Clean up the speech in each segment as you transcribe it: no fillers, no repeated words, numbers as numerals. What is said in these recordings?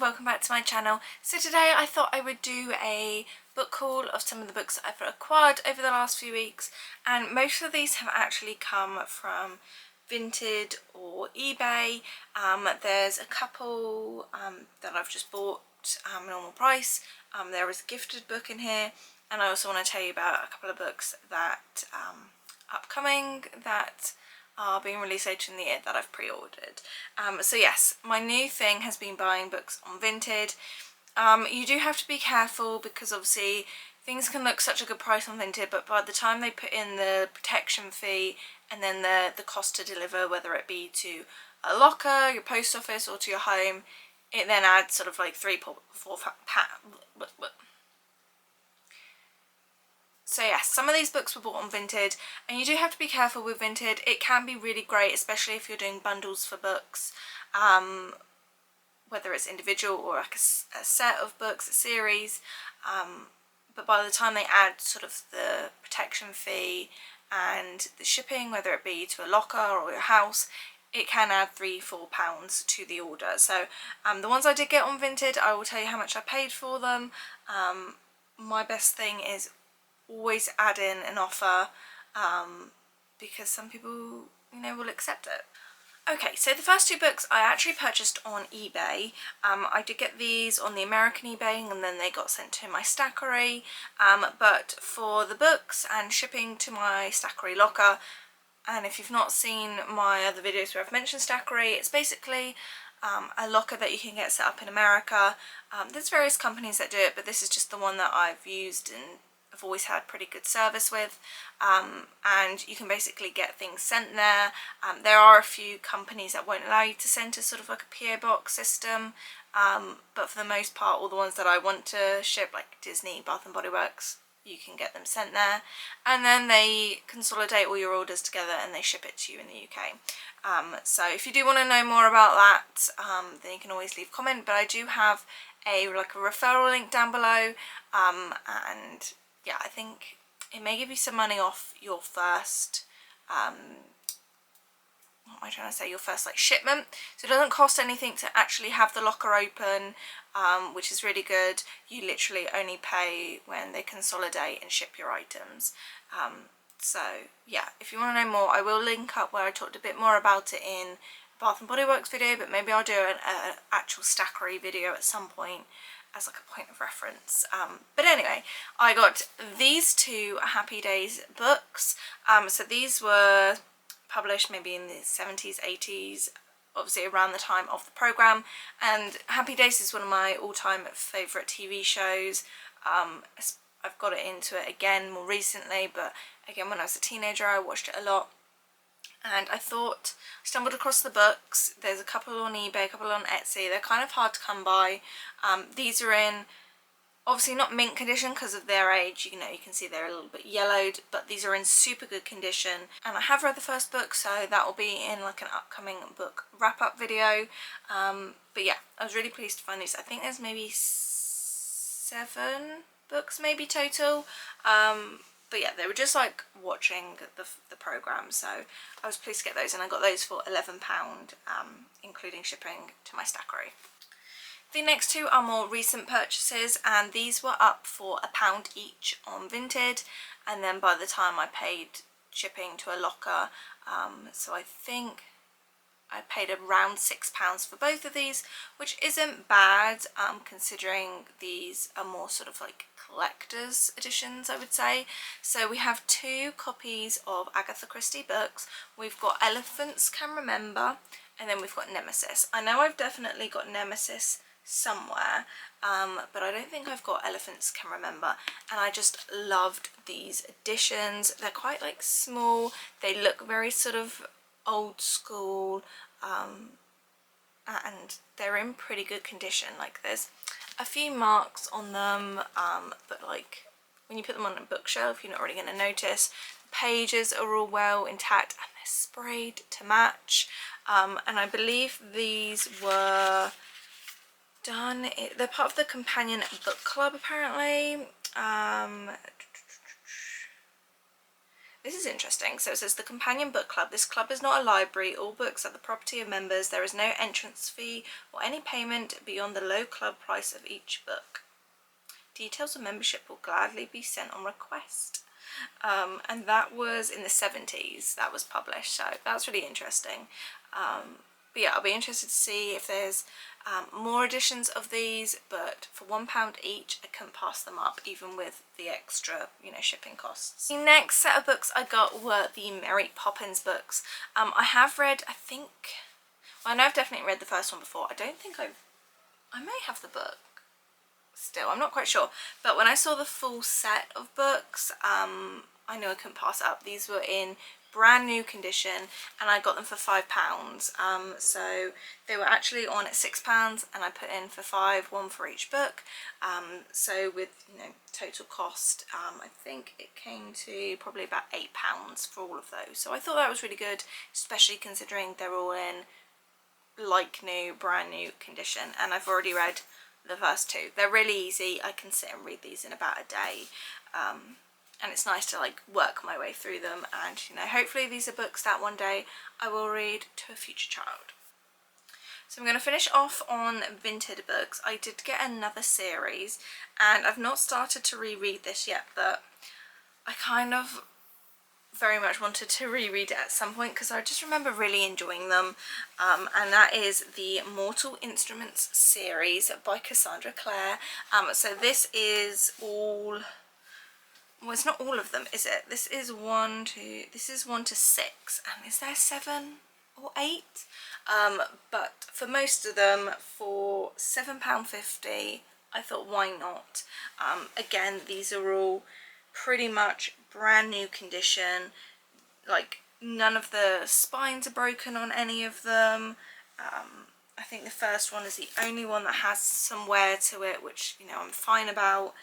welcome back to my channel. So today I thought I would do a book haul of some of the books that I've acquired over the last few weeks, and most of these have actually come from Vinted or eBay. There's a couple that I've just bought normal price. There is a gifted book in here, and I also want to tell you about a couple of books that upcoming that are being released later in the year that I've pre-ordered. So yes, my new thing has been buying books on Vinted. You do have to be careful because obviously things can look such a good price on Vinted, but by the time they put in the protection fee and then the cost to deliver, whether it be to a locker, your post office, or to your home, it then adds sort of like £3-4. So yes, some of these books were bought on Vinted, and you do have to be careful with Vinted. It can be really great, especially if you're doing bundles for books, whether it's individual or like a set of books, a series. But by the time they add sort of the protection fee and the shipping, whether it be to a locker or your house, it can add £3-4 to the order. So the ones I did get on Vinted, I will tell you how much I paid for them. My best thing is always add in an offer, because some people, will accept it. Okay, so the first two books I actually purchased on eBay. I did get these on the American eBay, and then they got sent to my stackery. But for the books and shipping to my stackery locker, and if you've not seen my other videos where I've mentioned stackery, it's basically a locker that you can get set up in America. There's various companies that do it, but this is just the one that I've used and I've always had pretty good service with, and you can basically get things sent there. There are a few companies that won't allow you to send to sort of like a PO box system, but for the most part all the ones that I want to ship, like Disney, Bath & Body Works, you can get them sent there, and then they consolidate all your orders together and they ship it to you in the UK. So if you do want to know more about that, then you can always leave a comment, but I do have a referral link down below, and yeah, I think it may give you some money off your first, your first shipment. So it doesn't cost anything to actually have the locker open, which is really good. You literally only pay when they consolidate and ship your items. So yeah, if you want to know more, I will link up where I talked a bit more about it in Bath & Body Works video, but maybe I'll do an actual stackery video at some point as like a point of reference. But anyway, I got these two Happy Days books. So these were published maybe in the 70s, 80s, obviously around the time of the programme, and Happy Days is one of my all-time favourite TV shows. I've got it into it again more recently, but again when I was a teenager I watched it a lot, and I stumbled across the books. There's a couple on eBay, a couple on Etsy. They're kind of hard to come by. These are in, obviously not mint condition because of their age, you can see they're a little bit yellowed, but these are in super good condition, and I have read the first book, so that will be in like an upcoming book wrap-up video. But yeah, I was really pleased to find these. I think there's maybe 7 books maybe total, but yeah, they were just like watching the programme, so I was pleased to get those, and I got those for £11, including shipping to my stackery. The next two are more recent purchases, and these were up for £1 each on Vinted, and then by the time I paid shipping to a locker, so I think I paid around £6 for both of these, which isn't bad, considering these are more sort of like collector's editions, I would say. So we have 2 copies of Agatha Christie books. We've got Elephants Can Remember, and then we've got Nemesis. I know I've definitely got Nemesis somewhere, but I don't think I've got Elephants Can Remember, and I just loved these editions. They're quite like small, they look very sort of old school, and they're in pretty good condition. Like there's a few marks on them, but like when you put them on a bookshelf you're not really going to notice. The pages are all well intact and they're sprayed to match, and I believe these were done, they're part of the Companion Book Club apparently. This is interesting. So it says the Companion Book Club. This club is not a library. All books are the property of members. There is no entrance fee or any payment beyond the low club price of each book. Details of membership will gladly be sent on request. And that was in the 70s that was published, so that's really interesting. But yeah, I'll be interested to see if there's more editions of these, but for £1 each I couldn't pass them up, even with the extra, you know, shipping costs. The next set of books I got were the Mary Poppins books. I have read, I think, well, I know I've definitely read the first one before. I don't think I may have the book still, I'm not quite sure, but when I saw the full set of books, I knew I couldn't pass it up. These were in brand new condition and I got them for £5. So they were actually on at £6 and I put in for £5, one for each book. So with, you know, total cost, I think it came to probably about £8 for all of those. So I thought that was really good, especially considering they're all in like new, brand new condition, and I've already read the first two. They're really easy. I can sit and read these in about a day, and it's nice to like work my way through them, and you know, hopefully these are books that one day I will read to a future child. So I'm going to finish off on Vinted books. I did get another series and I've not started to reread this yet, but I kind of very much wanted to reread it at some point because I just remember really enjoying them, and that is the Mortal Instruments series by Cassandra Clare. So this is all, well, it's not all of them, is it? This is 1 to 6, and is there 7 or 8? But for most of them, for £7.50, I thought, why not? Again, these are all pretty much brand new condition. Like, none of the spines are broken on any of them. I think the first one is the only one that has some wear to it, which, you know, I'm fine about.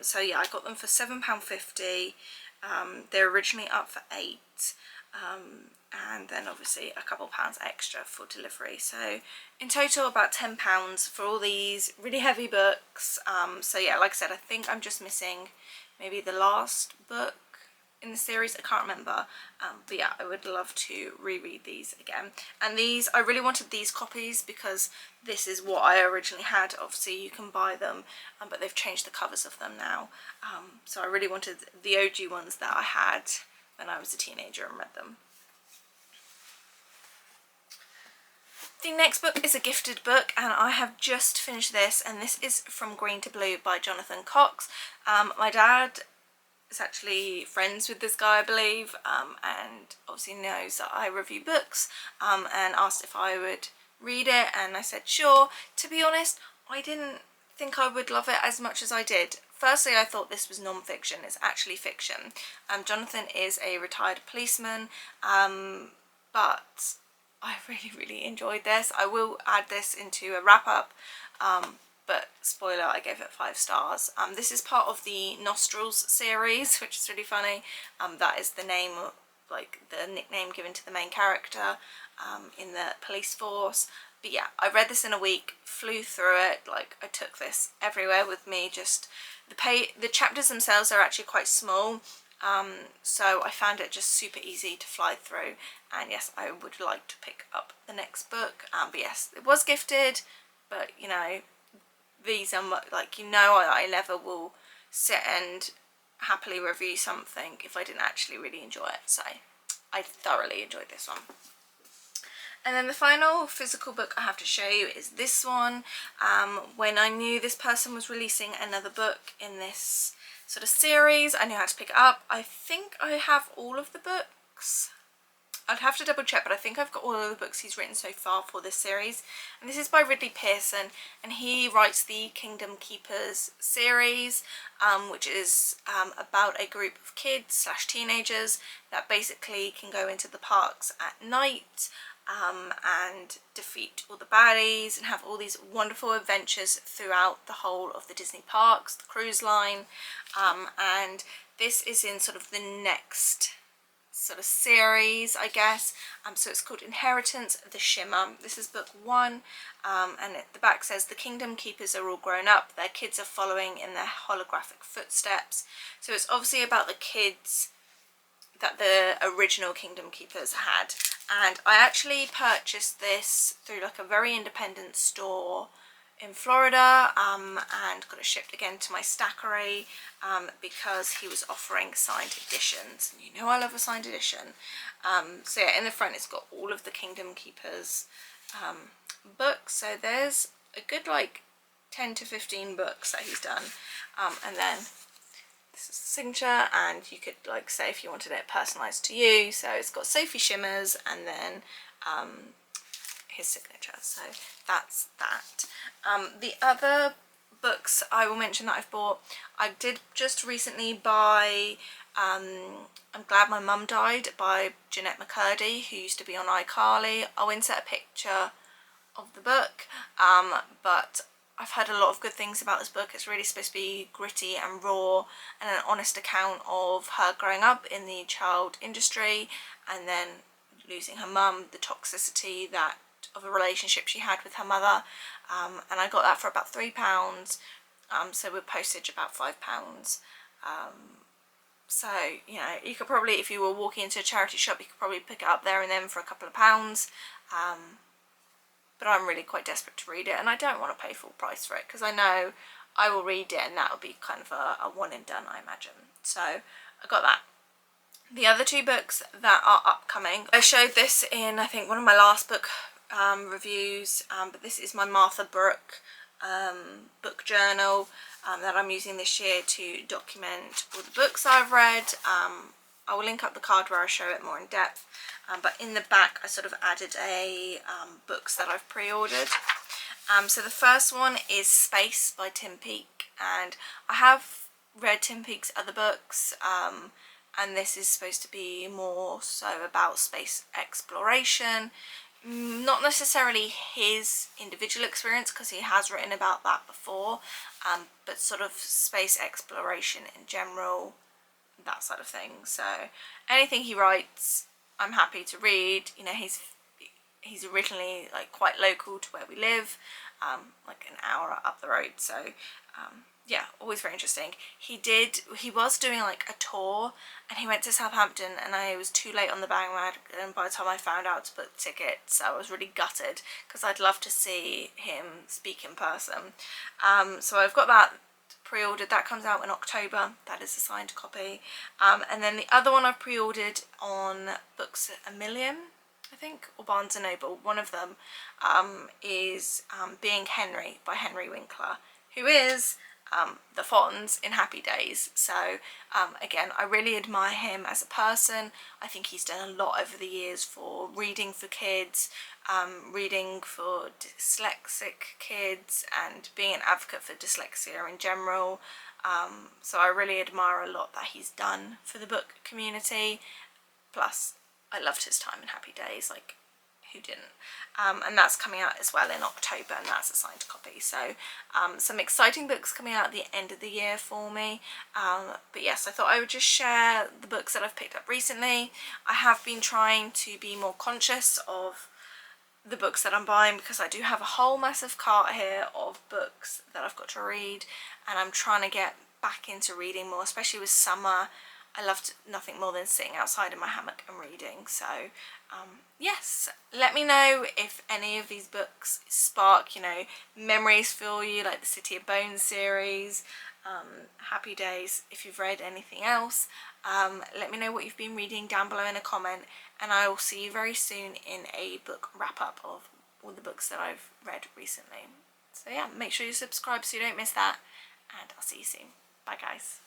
So yeah, I got them for £7.50. They're originally up for £8, and then obviously a couple pounds extra for delivery. So in total about £10 for all these really heavy books. So yeah, like I said, I think I'm just missing maybe the last book in the series, I can't remember, but yeah, I would love to reread these again. And these, I really wanted these copies because this is what I originally had. Obviously you can buy them, but they've changed the covers of them now, so I really wanted the OG ones that I had when I was a teenager and read them. The next book is a gifted book, and I have just finished this, and this is From Green to Blue by Jonathan Cox. My dad is actually friends with this guy, I believe, and obviously knows that I review books, and asked if I would read it, and I said sure. To be honest, I didn't think I would love it as much as I did. Firstly, I thought this was non-fiction. It's actually fiction. Jonathan is a retired policeman, but I really enjoyed this. I will add this into a wrap-up, but spoiler, I gave it 5 stars. This is part of the Nostrils series, which is really funny. That is the name, like the nickname given to the main character in the police force. But yeah, I read this in a week, flew through it. Like, I took this everywhere with me. Just the chapters themselves are actually quite small, so I found it just super easy to fly through. And yes, I would like to pick up the next book. But yes, it was gifted, but you know, these are like, you know, I never will sit and happily review something if I didn't actually really enjoy it. So I thoroughly enjoyed this one. And then the final physical book I have to show you is this one. When I knew this person was releasing another book in this sort of series, I knew how to pick it up. I think I have all of the books. I'd have to double check, but I think I've got all of the books he's written so far for this series. And this is by Ridley Pearson, and he writes the Kingdom Keepers series, which is about a group of kids / teenagers that basically can go into the parks at night and defeat all the baddies and have all these wonderful adventures throughout the whole of the Disney parks, the cruise line. And this is in sort of the next sort of series, I guess. So it's called Inheritance of the Shimmer. This is book 1, and the back says the Kingdom Keepers are all grown up. Their kids are following in their holographic footsteps. So it's obviously about the kids that the original Kingdom Keepers had. And I actually purchased this through like a very independent store in Florida, and got it shipped again to my stackery, because he was offering signed editions, and you know I love a signed edition. So yeah, in the front it's got all of the Kingdom Keepers books, so there's a good like 10 to 15 books that he's done, and then this is the signature, and you could like say if you wanted it personalised to you, so it's got Sophie Shimmer's and then his signature, so that's that. The other books I will mention that I've bought, I did just recently buy I'm Glad My Mum Died by Jeanette McCurdy, who used to be on iCarly. I'll insert a picture of the book, but I've heard a lot of good things about this book. It's really supposed to be gritty and raw and an honest account of her growing up in the child industry and then losing her mum, the toxicity that of a relationship she had with her mother, and I got that for about £3, so with postage about £5. So, you know, you could probably, if you were walking into a charity shop, you could probably pick it up there and then for a couple of pounds. But I'm really quite desperate to read it, and I don't want to pay full price for it because I know I will read it and that will be kind of a one and done, I imagine. So I got that. The other two books that are upcoming, I showed this in I think one of my last book reviews, but this is my Martha Brooke book journal that I'm using this year to document all the books I've read. I will link up the card where I show it more in depth, but in the back I sort of added a books that I've pre-ordered. So the first one is Space by Tim Peake, and I have read Tim Peake's other books, and this is supposed to be more so about space exploration. Not necessarily his individual experience because he has written about that before, but sort of space exploration in general, that sort of thing. So anything he writes I'm happy to read. You know, he's originally like quite local to where we live, like an hour up the road, so yeah, always very interesting. He was doing like a tour and he went to Southampton, and I was too late on the bandwagon by the time I found out to book tickets, so I was really gutted because I'd love to see him speak in person. So I've got that pre-ordered. That comes out in October. That is a signed copy. And then the other one I've pre-ordered on Books A Million, I think, or Barnes & Noble, one of them, is Being Henry by Henry Winkler, who is the Fonz in Happy Days. So again, I really admire him as a person. I think he's done a lot over the years for reading for kids, reading for dyslexic kids, and being an advocate for dyslexia in general. So I really admire a lot that he's done for the book community. Plus, I loved his time in Happy Days, like, who didn't? And that's coming out as well in October, and that's a signed copy. So some exciting books coming out at the end of the year for me. But yes, I thought I would just share the books that I've picked up recently. I have been trying to be more conscious of the books that I'm buying because I do have a whole massive cart here of books that I've got to read, and I'm trying to get back into reading more, especially with summer. I loved nothing more than sitting outside in my hammock and reading. So yes, let me know if any of these books spark, you know, memories for you, like the City of Bones series, Happy Days. If you've read anything else, let me know what you've been reading down below in a comment, and I will see you very soon in a book wrap up of all the books that I've read recently. So yeah, make sure you subscribe so you don't miss that, and I'll see you soon. Bye guys.